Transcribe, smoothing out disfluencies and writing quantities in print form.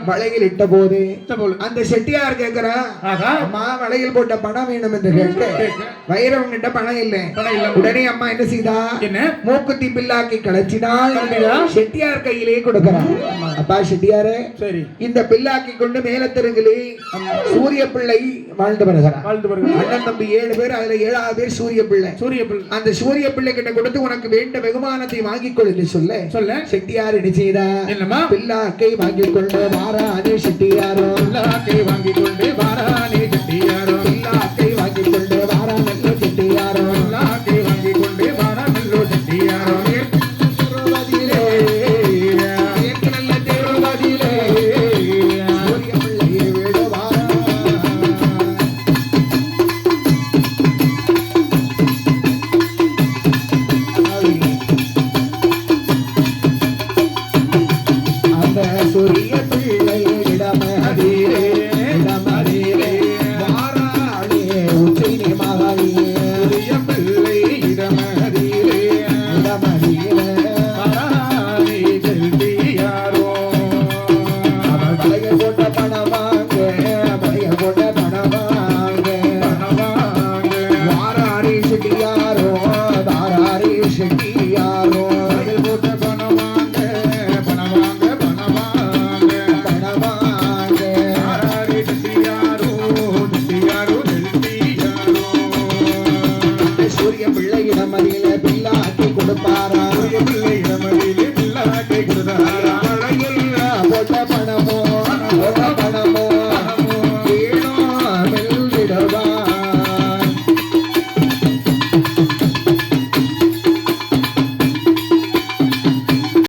வளையில் இட்ட போது அந்த செட்டியார் கேக்குறா, அம்மா வளையில் போட்ட பணம் வேணும் என்று கேட்க வைரவன் கிட்ட பணம் இல்லை. உடனே அம்மா என்ன செய்தா, மூக்குத்தி பில்லாக்கி கலைச்சினால் செட்டியார் கையிலே கொடுக்கிறார். அப்பா செட்டியாரே, இந்த பில்லாக்கி கொண்டு மேலத்தெருங்கிலே சூரிய பிள்ளை வாழ்ந்து வருகிறார். அண்ணன் தம்பி 7 பேர், அதுல 7வது பேர் சூரிய பிள்ளை. அந்த சூரிய பிள்ளை கிட்ட கொடுத்து உனக்கு வேண்ட வெகுமானத்தை வாங்கிக் கொள் என்று சொல்ல செட்டியார் என்ன செய்தா, பில்லாக்கை வாங்கிக் கொண்டு வாரானே செட்டியாரோ, பில்லாக்கை வாங்கிக் கொண்டு வாரானே செட்டியாரோ.